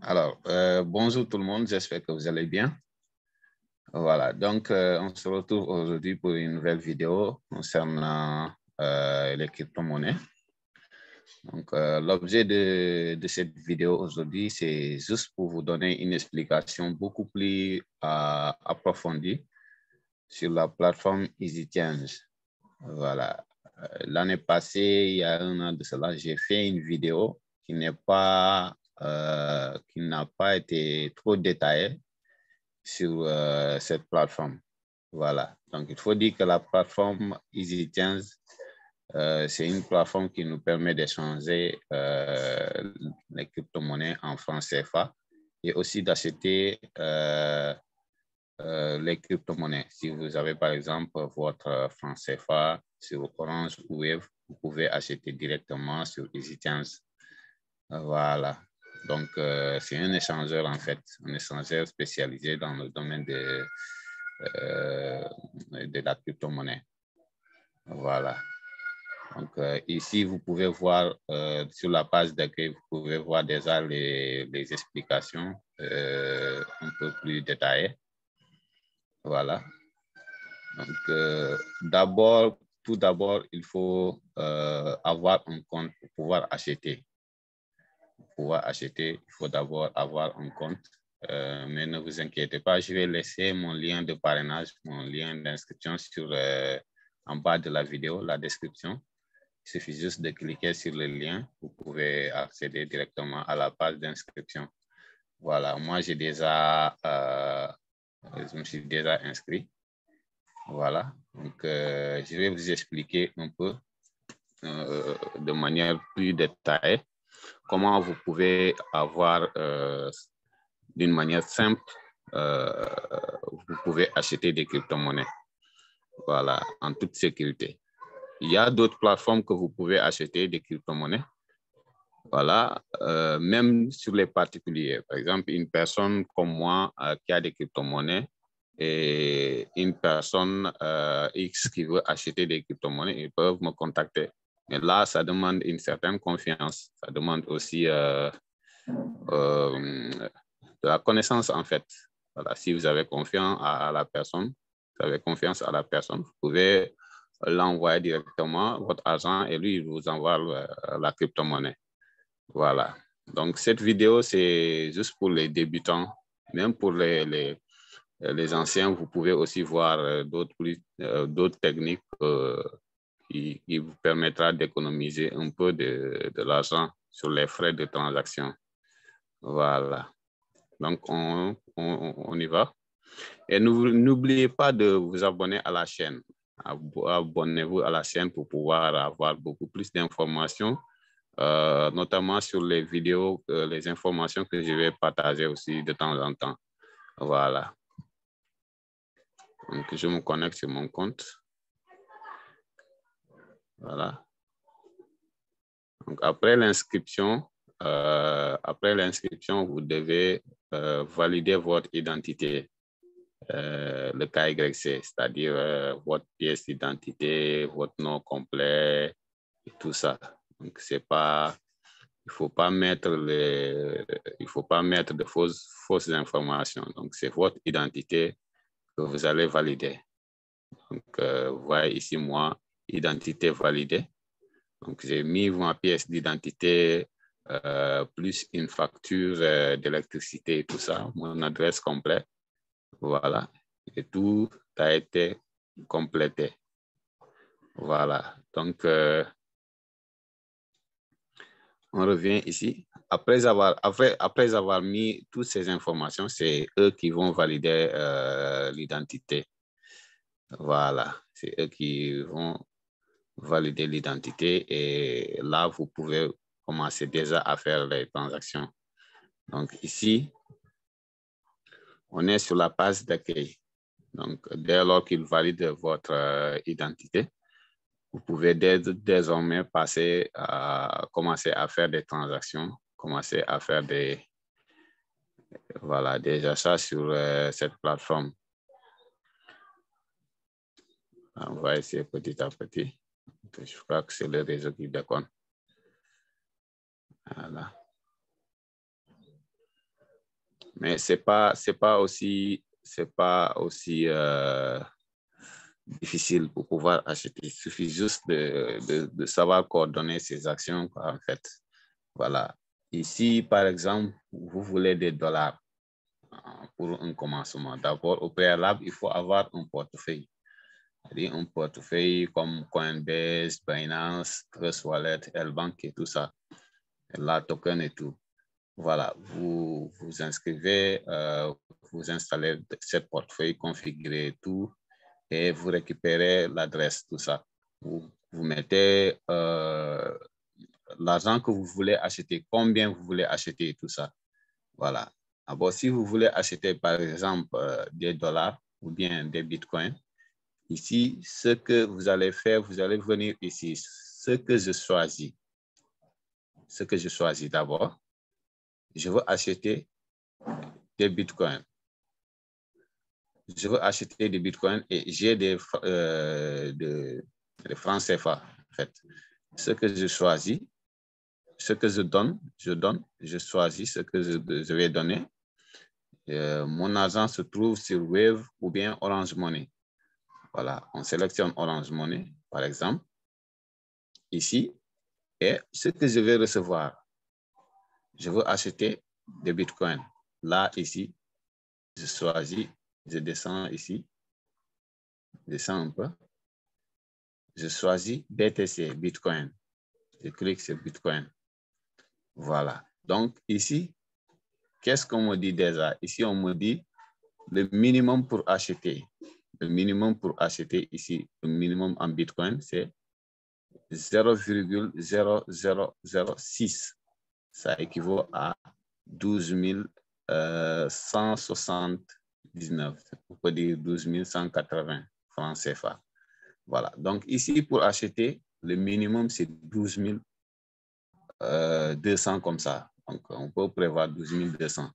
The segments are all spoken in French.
Alors, bonjour tout le monde, j'espère que vous allez bien. Voilà, donc on se retrouve aujourd'hui pour une nouvelle vidéo concernant les crypto-monnaies. Donc, l'objet de cette vidéo aujourd'hui, c'est juste pour vous donner une explication beaucoup plus approfondie sur la plateforme EasyChange. Voilà, l'année passée, il y a un an de cela, j'ai fait une vidéo qui n'a pas été trop détaillée sur cette plateforme. Voilà, donc il faut dire que la plateforme EasyChange, c'est une plateforme qui nous permet d'échanger les crypto-monnaies en francs CFA et aussi d'acheter les crypto-monnaies. Si vous avez par exemple votre franc CFA sur Orange ou Wave, vous pouvez acheter directement sur EasyChange. Voilà. Donc, c'est un échangeur en fait, un échangeur spécialisé dans le domaine de la crypto-monnaie. Voilà. Donc, ici, vous pouvez voir sur la page d'accueil, vous pouvez voir déjà les explications un peu plus détaillées. Voilà. Donc, tout d'abord, il faut avoir un compte pour pouvoir acheter. Pour pouvoir acheter, il faut d'abord avoir un compte. Mais ne vous inquiétez pas, je vais laisser mon lien de parrainage, mon lien d'inscription en bas de la vidéo, la description. Il suffit juste de cliquer sur le lien, vous pouvez accéder directement à la page d'inscription. Voilà, moi je me suis déjà inscrit. Voilà, donc je vais vous expliquer un peu de manière plus détaillée comment vous pouvez avoir d'une manière simple, vous pouvez acheter des crypto-monnaies. Voilà, en toute sécurité. Il y a d'autres plateformes que vous pouvez acheter des crypto-monnaies. Voilà, même sur les particuliers. Par exemple, une personne comme moi qui a des crypto-monnaies et une personne X qui veut acheter des crypto-monnaies, ils peuvent me contacter. Mais là, ça demande une certaine confiance. Ça demande aussi de la connaissance, en fait. Voilà, si vous avez confiance à la personne, vous pouvez l'envoyer directement, votre argent, et lui, il vous envoie la crypto-monnaie. Voilà. Donc, cette vidéo, c'est juste pour les débutants. Même pour les anciens, vous pouvez aussi voir d'autres techniques qui vous permettra d'économiser un peu de l'argent sur les frais de transaction. Voilà. Donc, on y va. Et n'oubliez pas de vous abonner à la chaîne. Abonnez-vous à la chaîne pour pouvoir avoir beaucoup plus d'informations, notamment sur les vidéos, les informations que je vais partager aussi de temps en temps. Voilà. Donc, je me connecte sur mon compte. Voilà. Donc, après l'inscription, vous devez valider votre identité, le KYC, c'est-à-dire votre pièce d'identité, votre nom complet et tout ça. Donc, il ne faut pas mettre de fausses informations. Donc, c'est votre identité que vous allez valider. Donc, vous voyez ici, moi, identité validée. Donc, j'ai mis ma pièce d'identité plus une facture d'électricité et tout ça, mon adresse complète. Voilà. Et tout a été complété. Voilà. Donc, on revient ici. Après avoir mis toutes ces informations, c'est eux qui vont valider l'identité. Voilà. C'est eux qui vont valider l'identité et là, vous pouvez commencer déjà à faire les transactions. Donc ici, on est sur la page d'accueil. Donc, dès lors qu'il valide votre identité, vous pouvez désormais commencer à faire des transactions, commencer à faire des achats sur cette plateforme. On va essayer petit à petit. Je crois que c'est le réseau qui déconne. Voilà. Mais c'est pas aussi difficile pour pouvoir acheter. Il suffit juste de savoir coordonner ses actions, quoi, en fait. Voilà. Ici, par exemple, vous voulez des dollars pour un commencement. D'abord, au préalable, il faut avoir un portefeuille. C'est-à-dire un portefeuille comme Coinbase, Binance, Trust Wallet, L-Bank et tout ça. La token et tout. Voilà, vous vous inscrivez, vous installez cette portefeuille, configurez tout et vous récupérez l'adresse, tout ça. Vous mettez l'argent que vous voulez acheter, combien vous voulez acheter, tout ça. Voilà. Alors, si vous voulez acheter, par exemple, des dollars ou bien des bitcoins, ici, ce que vous allez faire, vous allez venir ici. Ce que je choisis d'abord, je veux acheter des bitcoins. Je veux acheter des bitcoins et j'ai des francs CFA, en fait. Ce que je choisis, ce que je choisis ce que je vais donner. Mon argent se trouve sur Wave ou bien Orange Money. Voilà, on sélectionne Orange Money, par exemple, ici, et ce que je vais recevoir, je veux acheter des bitcoins. Là, ici, je choisis, je descends ici, je descends un peu, je choisis BTC, Bitcoin. Je clique sur Bitcoin. Voilà. Donc, ici, qu'est-ce qu'on me dit déjà? Ici, on me dit le minimum pour acheter. Le minimum pour acheter ici, le minimum en Bitcoin, c'est 0,0006. Ça équivaut à 12 179. On peut dire 12 180 francs CFA. Voilà. Donc, ici, pour acheter, le minimum, c'est 12 200 comme ça. Donc, on peut prévoir 12 200.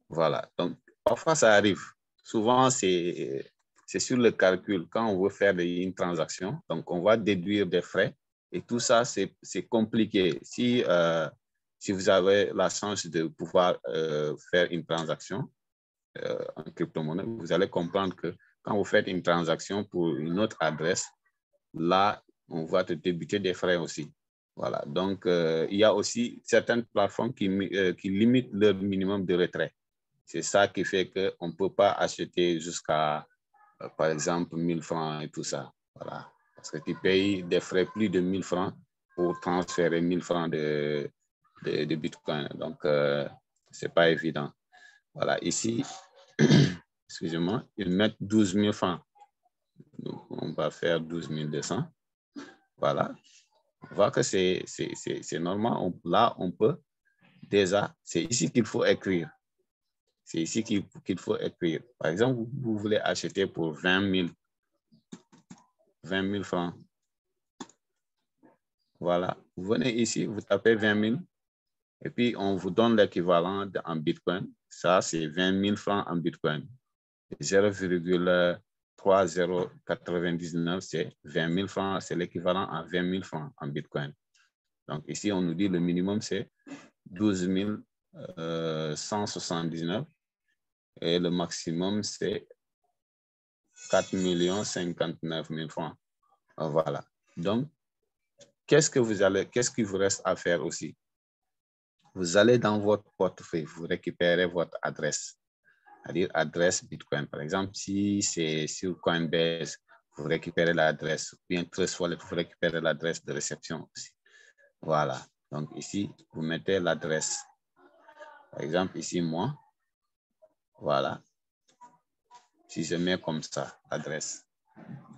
Voilà. Donc, parfois, ça arrive. Souvent, c'est sur le calcul. Quand on veut faire une transaction, donc on va déduire des frais. Et tout ça, c'est compliqué. Si vous avez la chance de pouvoir faire une transaction en crypto-monnaie, vous allez comprendre que quand vous faites une transaction pour une autre adresse, là, on va te débuter des frais aussi. Voilà. Donc, il y a aussi certaines plateformes qui limitent leur minimum de retrait. C'est ça qui fait qu'on ne peut pas acheter jusqu'à, par exemple, 1000 francs et tout ça. Voilà. Parce que tu payes des frais plus de 1000 francs pour transférer 1000 francs de Bitcoin. Donc, ce n'est pas évident. Voilà. Ici, excusez-moi, ils mettent 12 000 francs. Donc, on va faire 12 200. Voilà. On voit que c'est normal. Là, on peut déjà, c'est ici qu'il faut écrire. C'est ici qu'il faut écrire. Par exemple, vous voulez acheter pour 20 000 francs. Voilà. Vous venez ici, vous tapez 20 000 et puis on vous donne l'équivalent en Bitcoin. Ça, c'est 20 000 francs en Bitcoin. 0,3099, c'est 20 000 francs. C'est l'équivalent à 20 000 francs en Bitcoin. Donc ici, on nous dit le minimum, c'est 12 179 et le maximum, c'est 4 059 000 francs. Voilà. Donc, qu'est-ce qu'il vous reste à faire aussi? Vous allez dans votre portefeuille, vous récupérez votre adresse, c'est-à-dire adresse Bitcoin. Par exemple, si c'est sur Coinbase, vous récupérez l'adresse, ou bien Trust Wallet, vous récupérez l'adresse de réception aussi. Voilà. Donc ici, vous mettez l'adresse. Par exemple, ici, moi, voilà. Si je mets comme ça, l'adresse.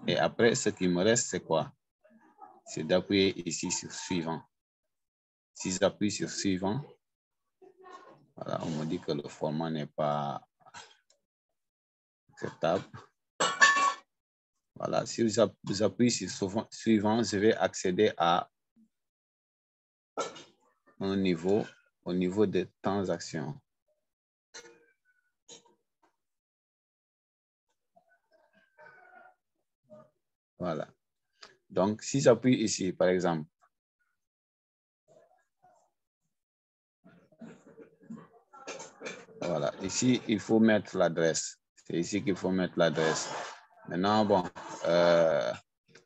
Et après, ce qui me reste, c'est quoi? C'est d'appuyer ici sur suivant. Si j'appuie sur suivant, voilà, on me dit que le format n'est pas acceptable. Voilà, si j'appuie sur suivant, je vais accéder à un niveau, au niveau de transactions. Voilà. Donc, si j'appuie ici, par exemple, Voilà, ici, il faut mettre l'adresse. C'est ici qu'il faut mettre l'adresse. Maintenant, bon,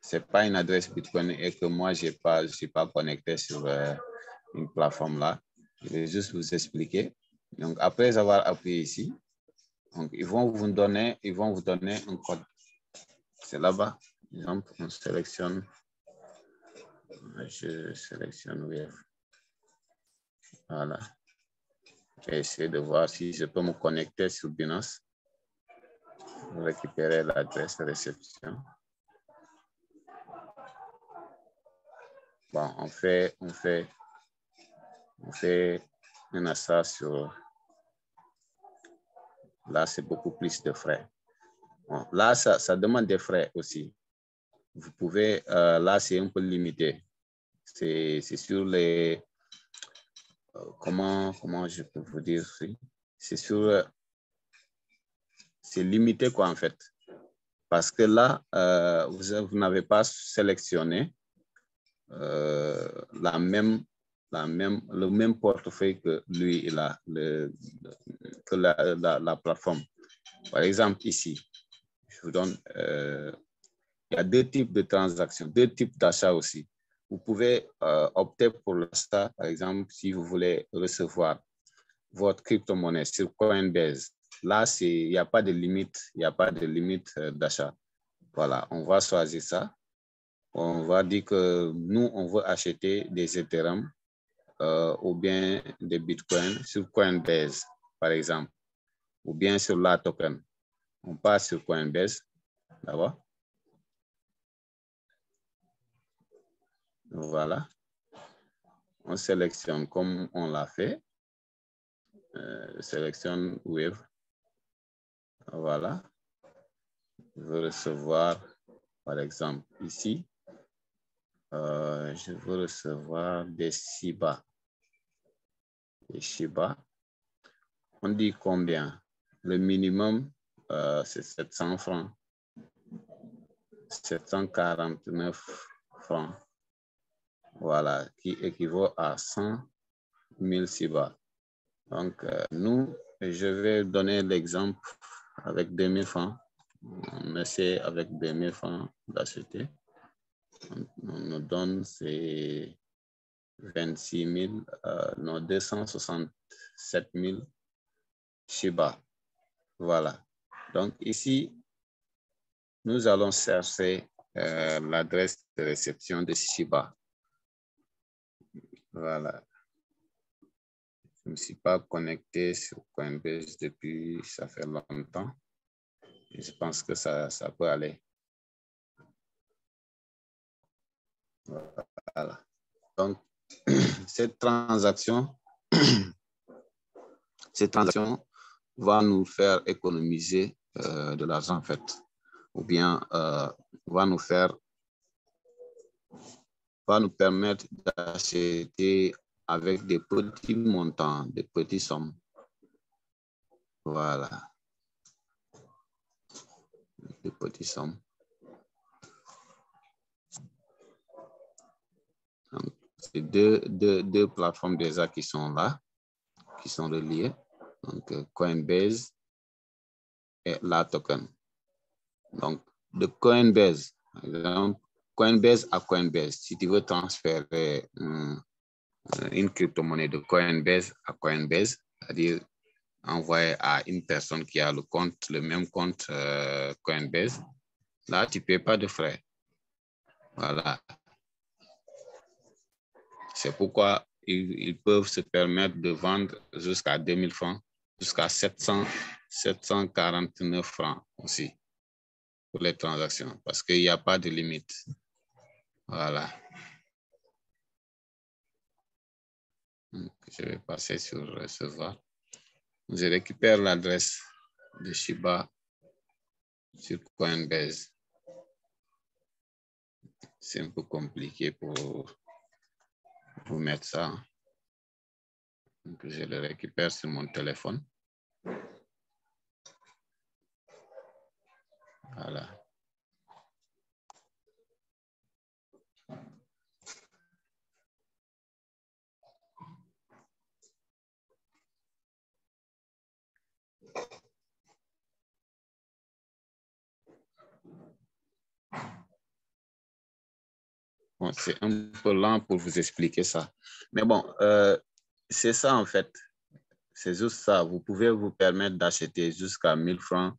c'est pas une adresse Bitcoin et que moi, je suis pas connecté sur une plateforme là. Je vais juste vous expliquer. Donc, après avoir appuyé ici, donc, ils vont vous donner un code. C'est là-bas. Par exemple, on sélectionne. Je sélectionne Wave. Voilà. Je vais essayer de voir si je peux me connecter sur Binance pour récupérer l'adresse de réception. Bon, on fait un achat sur... Là, c'est beaucoup plus de frais. Bon, là, ça demande des frais aussi. Vous pouvez... là, c'est un peu limité. C'est sur les... comment je peux vous dire? C'est sur... c'est limité, quoi, en fait. Parce que là, vous n'avez pas sélectionné le même portefeuille que lui, il a, que la plateforme. Par exemple, ici, je vous donne, il y a deux types de transactions, deux types d'achats aussi. Vous pouvez opter pour l'achat, par exemple, si vous voulez recevoir votre crypto-monnaie sur Coinbase. Là, il n'y a pas de limite, il n'y a pas de limite d'achat. Voilà, on va choisir ça. On va dire que nous, on veut acheter des Ethereum ou bien des Bitcoins sur Coinbase, par exemple, ou bien sur la token. On passe sur Coinbase, d'abord. Voilà. On sélectionne comme on l'a fait. Sélectionne Wave. Voilà. Je veux recevoir, par exemple, ici. Je veux recevoir des Shiba. Des Shiba. On dit combien? Le minimum, c'est 700 francs. 749 francs. Voilà, qui équivaut à 100 000 Shiba. Donc, nous, je vais donner l'exemple avec 2000 francs. On essaie avec 2000 francs d'acheter. On nous donne ces 26 000, non, 267 000 Shiba. Voilà. Donc, ici, nous allons chercher l'adresse de réception de Shiba. Voilà. Je ne me suis pas connecté sur Coinbase depuis, ça fait longtemps. Et je pense que ça peut aller. Voilà. Donc, cette transaction va nous faire économiser de l'argent, en fait. Ou bien va nous permettre d'acheter avec des petits montants, des petites sommes. Voilà. Des petites sommes. C'est deux plateformes déjà qui sont là, qui sont reliées. Donc, Coinbase et la token. Donc, de Coinbase, par exemple, Coinbase à Coinbase, si tu veux transférer une crypto-monnaie de Coinbase à Coinbase, c'est-à-dire envoyer à une personne qui a le même compte Coinbase, là, tu ne payes pas de frais. Voilà. C'est pourquoi ils peuvent se permettre de vendre jusqu'à 2000 francs, jusqu'à 749 francs aussi pour les transactions, parce qu'il n'y a pas de limite. Voilà. Donc, je vais passer sur recevoir. Je récupère l'adresse de Shiba sur Coinbase. C'est un peu compliqué pour vous mettre ça. Donc, je le récupère sur mon téléphone. Voilà. Bon, c'est un peu lent pour vous expliquer ça. Mais bon, c'est ça en fait. C'est juste ça. Vous pouvez vous permettre d'acheter jusqu'à 1000 francs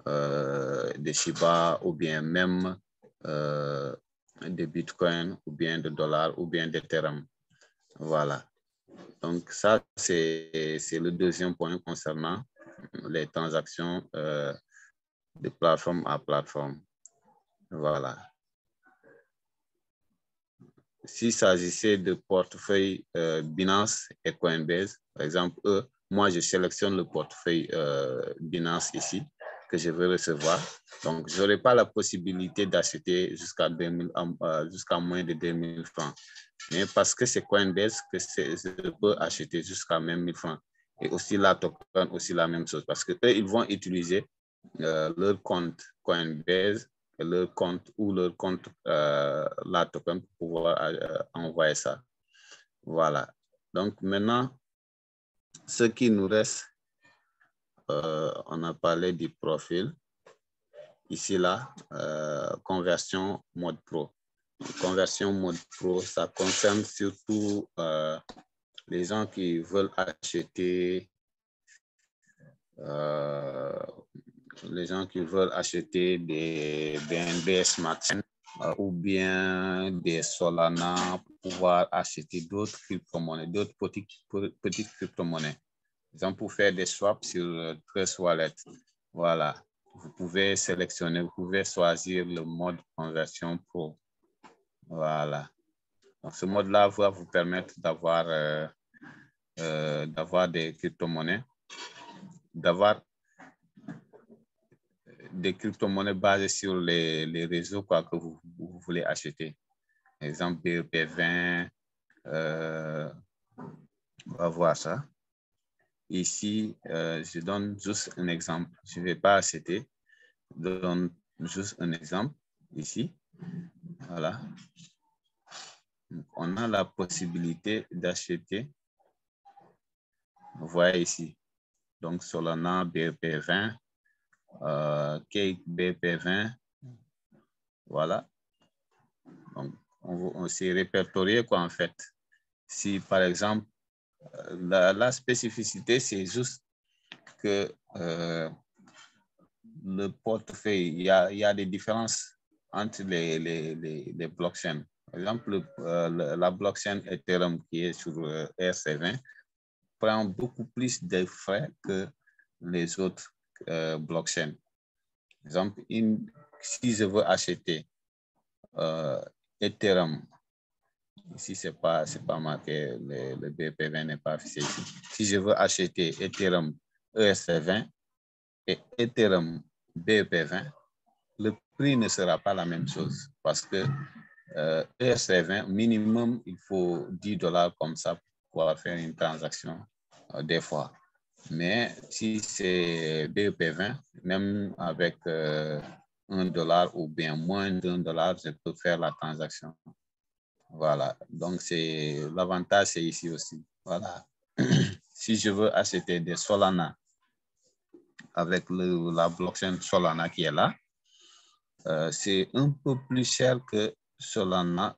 de Shiba ou bien même de Bitcoin ou bien de dollars ou bien d'Ethereum. Voilà. Donc ça, c'est le deuxième point concernant les transactions de plateforme à plateforme. Voilà. S'il s'agissait de portefeuille Binance et Coinbase, par exemple, moi, je sélectionne le portefeuille Binance ici que je veux recevoir. Donc, je n'aurai pas la possibilité d'acheter jusqu'à moins de 2000 francs. Mais parce que c'est Coinbase que je peux acheter jusqu'à même 1000 francs. Et aussi la token, aussi la même chose. Parce qu'eux, ils vont utiliser leur compte Coinbase, leur compte ou leur compte la token pour pouvoir envoyer ça. Voilà. Donc maintenant, ce qui nous reste, on a parlé du profil. Ici, là, conversion mode pro. Conversion mode pro, ça concerne surtout les gens qui veulent acheter des BNB Smart Chain ou bien des Solana pour pouvoir acheter d'autres crypto-monnaies, d'autres petites crypto-monnaies. Par exemple, pour faire des swaps sur Trust Wallet. Voilà. Vous pouvez sélectionner, vous pouvez choisir le mode conversion pro. Voilà. Donc, ce mode-là va vous permettre d'avoir des crypto-monnaies, d'avoir des crypto-monnaies basées sur les réseaux quoi, que vous voulez acheter. Par exemple, BEP20, on va voir ça. Ici, je donne juste un exemple. Je ne vais pas acheter. Je donne juste un exemple ici. Voilà. Donc, on a la possibilité d'acheter. Vous voyez ici. Donc, Solana BEP20, Cake BEP20. Voilà. Donc, on s'est répertorié quoi en fait. Si par exemple, la spécificité, c'est juste que le portefeuille, il y a des différences entre les blockchains. Par exemple, la blockchain Ethereum qui est sur ERC20 prend beaucoup plus de frais que les autres blockchains. Par exemple, si je veux acheter Ethereum, ici, c'est pas marqué, le BP20 n'est pas affiché ici. Si je veux acheter Ethereum ERC20 et Ethereum BP20, le prix ne sera pas la même chose parce que ERC20, minimum, il faut $10 comme ça pour pouvoir faire une transaction des fois. Mais si c'est BEP20, même avec $1 ou bien moins d'$1, je peux faire la transaction. Voilà, donc l'avantage, c'est ici aussi. Voilà. Si je veux acheter des Solana avec la blockchain Solana qui est là, c'est un peu plus cher que Solana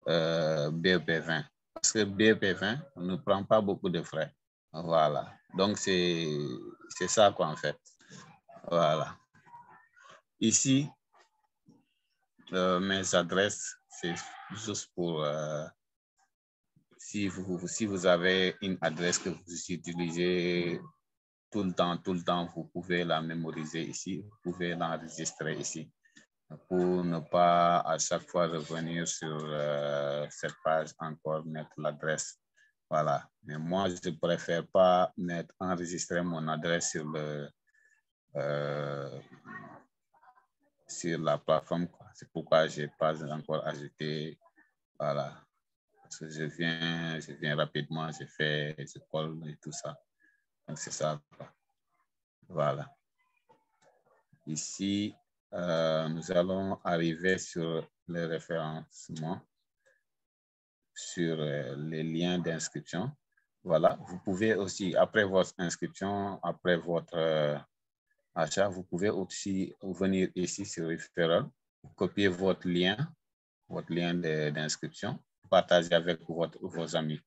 BEP20. Parce que BEP20 ne prend pas beaucoup de frais. Voilà. Donc, c'est ça quoi en fait. Voilà. Ici, mes adresses, c'est juste pour... si vous avez une adresse que vous utilisez tout le temps, vous pouvez la mémoriser ici, vous pouvez l'enregistrer ici pour ne pas à chaque fois revenir sur cette page encore mettre l'adresse. Voilà. Mais moi, je ne préfère pas enregistrer mon adresse sur la plateforme. C'est pourquoi je n'ai pas encore ajouté. Voilà. Parce que je viens rapidement, je colle et tout ça. Donc, c'est ça. Voilà. Ici, nous allons arriver sur le référencement, sur les liens d'inscription. Voilà. Vous pouvez aussi, après votre inscription, après votre achat, vous pouvez aussi venir ici sur Referral, copier votre lien votre lien d'inscription, partagez avec vos amis.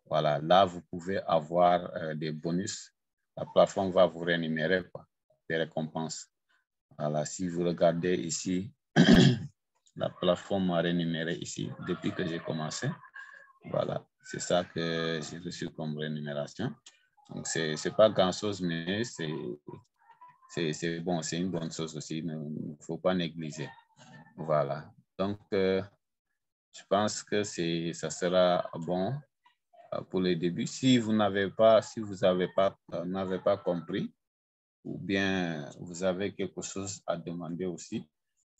Voilà, là, vous pouvez avoir des bonus. La plateforme va vous rémunérer des récompenses. Voilà, si vous regardez ici, la plateforme m'a rémunéré ici depuis que j'ai commencé. Voilà, c'est ça que j'ai reçu comme rémunération. Donc, c'est pas grand-chose, mais c'est bon, c'est une bonne chose aussi. Il ne faut pas négliger. Voilà. Donc, je pense que ça sera bon pour le début. Si vous n'avez pas compris, ou bien vous avez quelque chose à demander aussi,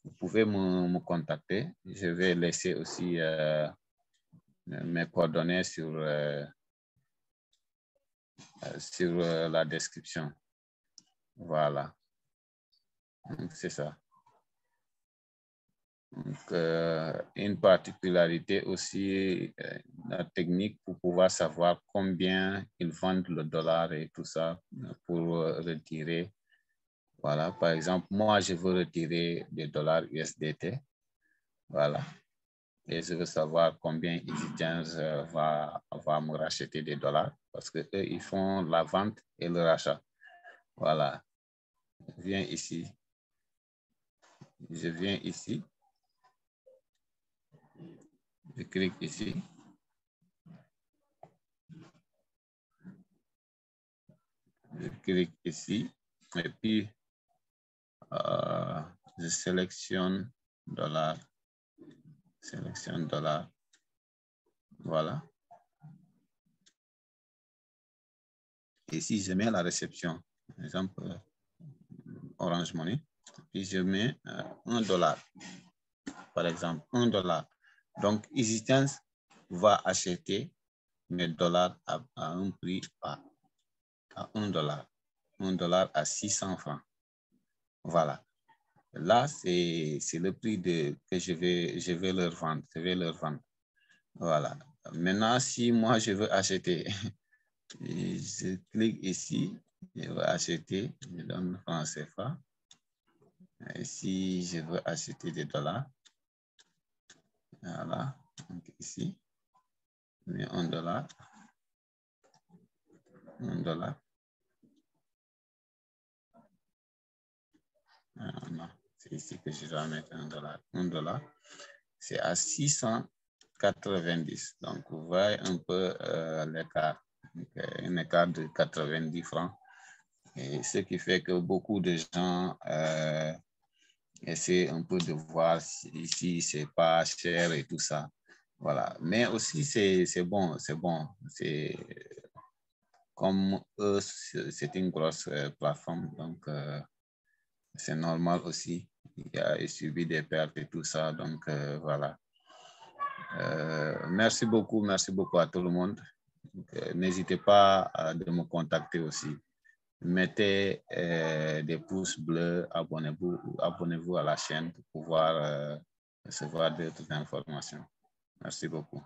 vous pouvez me contacter. Je vais laisser aussi mes coordonnées sur la description. Voilà. C'est ça. Donc, une particularité aussi, la technique pour pouvoir savoir combien ils vendent le dollar et tout ça pour retirer. Voilà, par exemple, moi, je veux retirer des dollars USDT. Voilà. Et je veux savoir combien EasyChange va me racheter des dollars parce qu'eux, ils font la vente et le rachat. Voilà. Je viens ici. Je clique ici. Je clique ici. Et puis, je sélectionne dollar. Sélectionne dollar. Voilà. Et ici, je mets la réception. Par exemple, Orange Money. Puis je mets $1. Par exemple, $1. Donc, EasyChange va acheter mes dollars à un prix à $1. $1 à 600 francs. Voilà. Là, c'est le prix que je vais leur vendre. Je vais leur vendre. Voilà. Maintenant, si moi, je veux acheter, je clique ici, je veux acheter, je donne franc CFA. Et si je veux acheter des dollars, voilà, donc ici, je mets $1. $1. Non, c'est ici que je dois mettre $1. $1, c'est à 690. Donc, vous voyez un peu l'écart. Un écart de 90 francs. Et ce qui fait que beaucoup de gens essaient un peu de voir si c'est pas cher et tout ça. Voilà. Mais aussi, c'est bon. C'est comme eux, c'est une grosse plateforme. Donc, c'est normal aussi. Il a subi des pertes et tout ça. Donc, voilà. Merci beaucoup à tout le monde. N'hésitez pas de me contacter aussi. Mettez des pouces bleus, abonnez-vous à la chaîne pour pouvoir recevoir d'autres informations. Merci beaucoup.